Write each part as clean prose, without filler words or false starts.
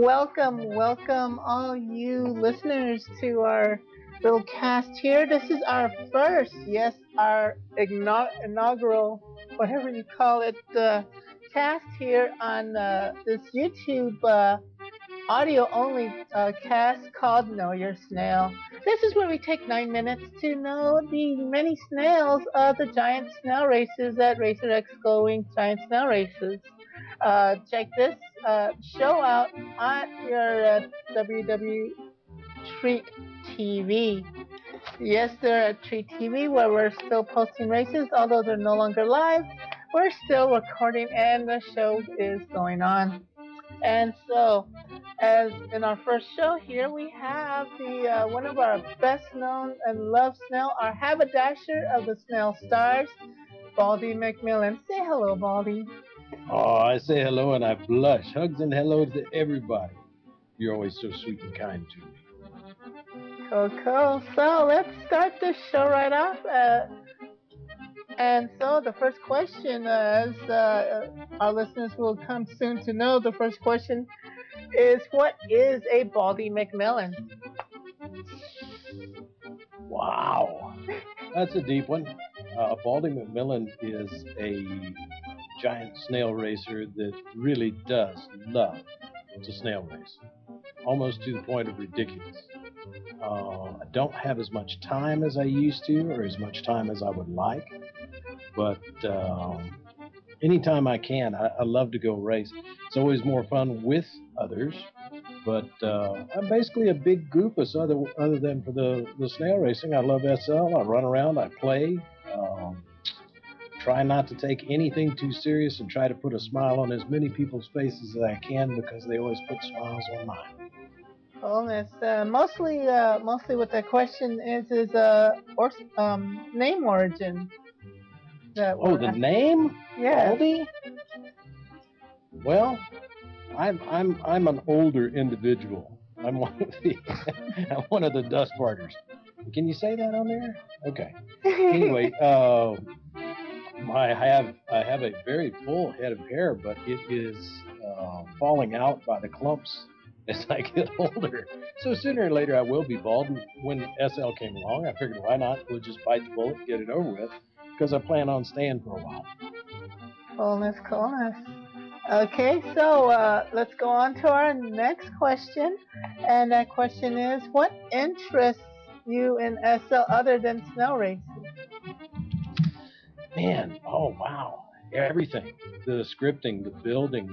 welcome all you listeners to our little cast here. This is our first, yes, our inaugural, whatever you call it, cast here on this YouTube audio only cast called Know Your Snail. This is where we take 9 minutes to know the many snails of the giant snail races at RacerX Gullwing Giant Snail Races. Check this show out on your WW Treat TV. Yes, they're at Treat TV where we're still posting races, although they're no longer live. We're still recording and the show is going on. And so, as in our first show here, we have the one of our best known and loved snail, our haberdasher of the snail stars, Baldi McMillan. Say hello, Baldi. Oh, I say hello and I blush. Hugs and hello to everybody. You're always so sweet and kind to me. Cool. So let's start this show right off. And so the first question, as our listeners will come soon to know, the first question is, what is a Baldi McMillan? Wow, that's a deep one. Baldi McMillan is a giant snail racer that really does love to snail race, almost to the point of ridiculous. I don't have as much time as I used to, or as much time as I would like, but anytime I can, I love to go race. It's always more fun with others, but I'm basically a big goofus other than for the snail racing. I love SL. I run around, I play, try not to take anything too serious, and try to put a smile on as many people's faces as I can, because they always put smiles on mine. Well, it's mostly what the question is name origin. The name? Yeah. Baldi? Well, I'm an older individual. I'm one of the dust parters. Can you say that on there? Okay. Anyway, I have a very full head of hair, but it is falling out by the clumps as I get older. So sooner or later I will be bald. And when SL came along, I figured, why not? We'll just bite the bullet and get it over with, because I plan on staying for a while. Coolness. Okay, so let's go on to our next question. And that question is, what interests you in SL other than snail racing? Man, oh wow, everything. The scripting, the building,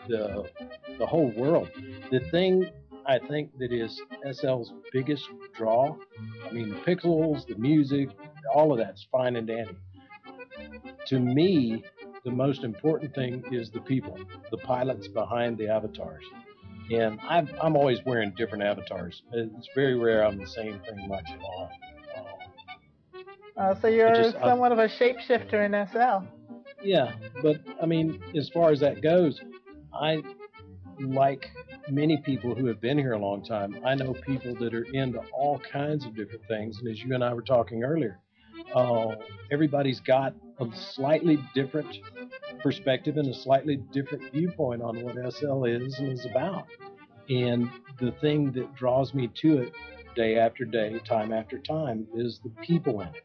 the whole world. The thing I think that is SL's biggest draw, I mean, the pixels, the music, all of that's fine and dandy. To me, the most important thing is the people, the pilots behind the avatars. And I'm always wearing different avatars. It's very rare I'm the same thing much at all. So you're somewhat of a shapeshifter in SL. Yeah, but I mean, as far as that goes, I like many people who have been here a long time. I know people that are into all kinds of different things, and as you and I were talking earlier, everybody's got a slightly different perspective and a slightly different viewpoint on what SL is and is about. And the thing that draws me to it day after day, time after time, is the people in it.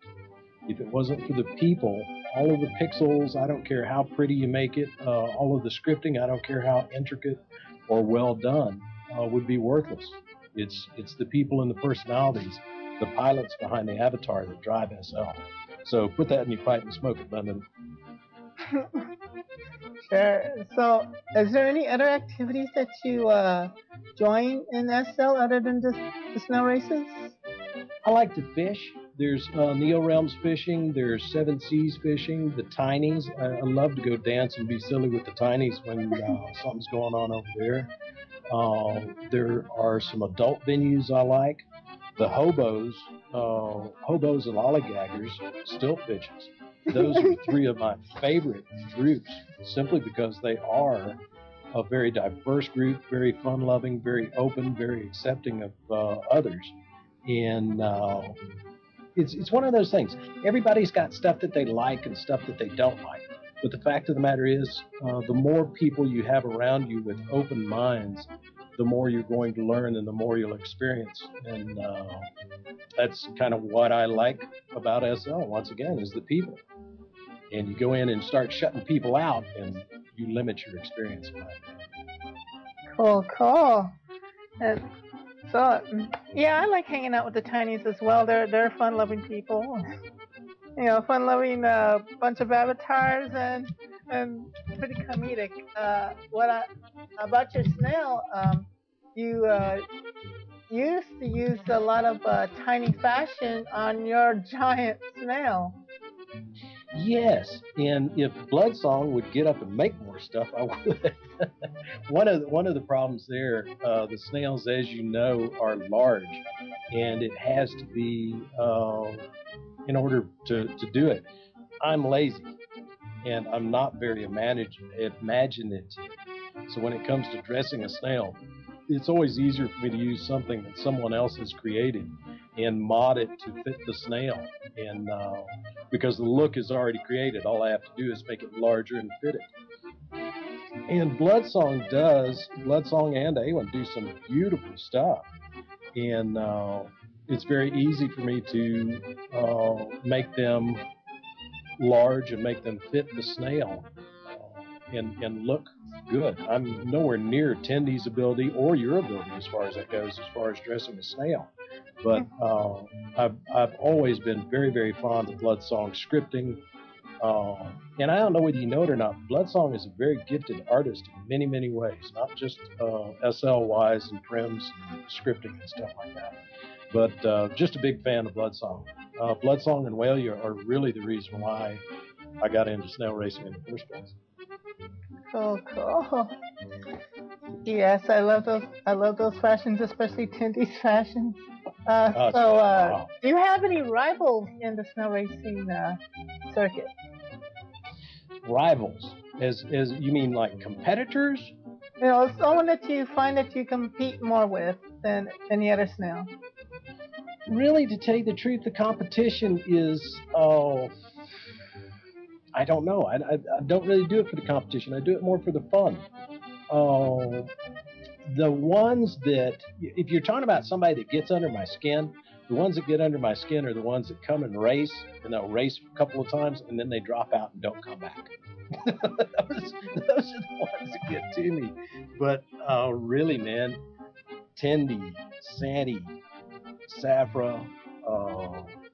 If it wasn't for the people, all of the pixels, I don't care how pretty you make it, all of the scripting, I don't care how intricate or well done, would be worthless. It's the people and the personalities, the pilots behind the avatar that drive SL. So put that in your pipe and smoke it, London. Sure. So, is there any other activities that you join in SL other than just the snow races? I like to fish. There's Neo Realms fishing. There's Seven Seas fishing. The Tinies. I love to go dance and be silly with the Tinies when something's going on over there. There are some adult venues I like. The hobos and lollygaggers, stilt bitches. Those are three of my favorite groups, simply because they are a very diverse group, very fun-loving, very open, very accepting of others. And it's one of those things. Everybody's got stuff that they like and stuff that they don't like. But the fact of the matter is, the more people you have around you with open minds, the more you're going to learn and the more you'll experience. And that's kind of what I like about SL, once again, is the people. And you go in and start shutting people out, and you limit your experience. Cool, cool. So, yeah, I like hanging out with the Tinies as well. They're fun-loving people. You know, fun-loving bunch of avatars and pretty comedic. About your snail? You used to use a lot of tiny fashion on your giant snail. Yes, and if Bloodsong would get up and make more stuff, I would. One of the problems there, the snails, as you know, are large, and it has to be in order to do it. I'm lazy, and I'm not very imaginative. So when it comes to dressing a snail, it's always easier for me to use something that someone else has created and mod it to fit the snail. And because the look is already created, all I have to do is make it larger and fit it. And Bloodsong and Awen do some beautiful stuff. And it's very easy for me to make them large and make them fit the snail and look good. I'm nowhere near Tendy's ability or your ability as far as that goes, as far as dressing a snail. But I've always been very, very fond of Bloodsong scripting. And I don't know whether you know it or not, Bloodsong is a very gifted artist in many, many ways, not just SL-wise and trims and scripting and stuff like that, but just a big fan of Bloodsong. Bloodsong and Walia are really the reason why I got into snail racing in the first place. Cool, cool. Yes, I love those fashions, especially Tindy's fashions. Wow. Do you have any rivals in the snail racing circuit? Rivals, as you mean like competitors? You know, someone that you find that you compete more with than any other snail. Really, to tell you the truth, the competition is I don't know. I don't really do it for the competition. I do it more for the fun. The ones that, if you're talking about somebody that gets under my skin, the ones that get under my skin are the ones that come and race, and they'll race a couple of times, and then they drop out and don't come back. those are the ones that get to me. But really, man, Tendy, Sandy, Safra,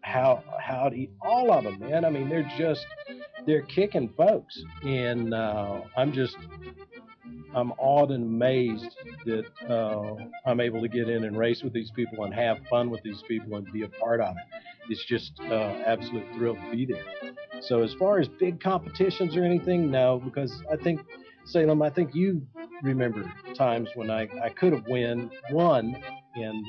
Howdy, all of them, man. I mean, they're kicking folks, and I'm awed and amazed that I'm able to get in and race with these people and have fun with these people and be a part of it. It's just absolute thrill to be there. So as far as big competitions or anything, no, because I think, Salem, I think you remember times when I could have won and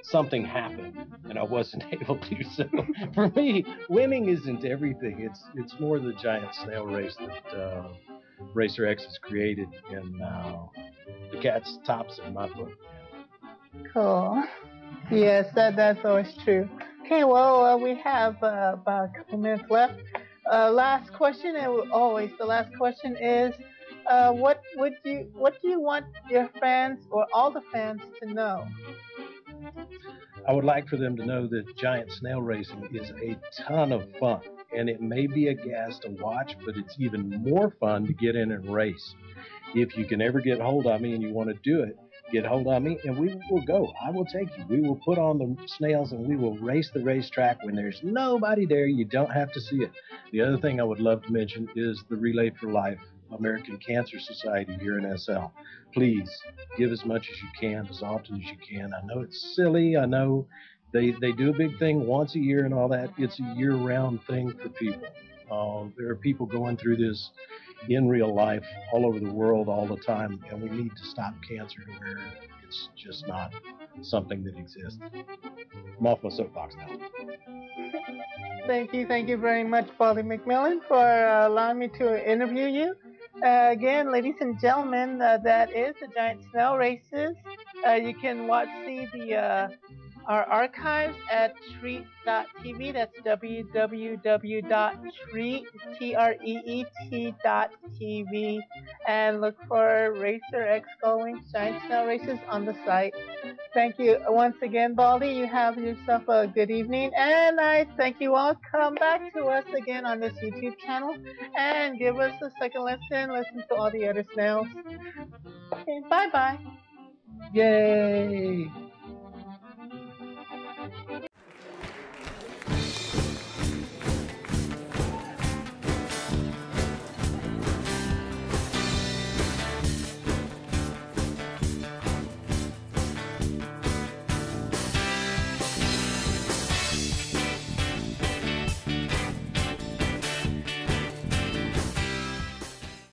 something happened and I wasn't able to. So for me, winning isn't everything. It's more the giant snail race that RacerX has created, and the cat's tops in my book. Cool. Yes, that's always true. Okay, well, we have about a couple minutes left. Last question, and always the last question is, what do you want your fans or all the fans to know? I would like for them to know that giant snail racing is a ton of fun. And it may be a gas to watch, but it's even more fun to get in and race. If you can ever get hold of me and you want to do it, get hold of me and we will go. I will take you. We will put on the snails and we will race the racetrack when there's nobody there. You don't have to see it. The other thing I would love to mention is the Relay for Life American Cancer Society here in SL. Please give as much as you can, as often as you can. I know it's silly. I know they do a big thing once a year and all that. It's a year-round thing for people. There are people going through this in real life all over the world all the time, and we need to stop cancer to where it's just not something that exists. I'm off my soapbox now. Thank you very much, Baldi McMillan, for allowing me to interview you. Again, ladies and gentlemen, that is the Giant Snail Races. You can see the our archives at treat.tv. That's www.treat.tv. And look for RacerX Gullwing Giant Snail Races on the site. Thank you once again, Baldi. You have yourself a good evening, and I thank you all. Come back to us again on this YouTube channel and give us a second listen. Listen to all the other snails. Okay, bye bye. Yay!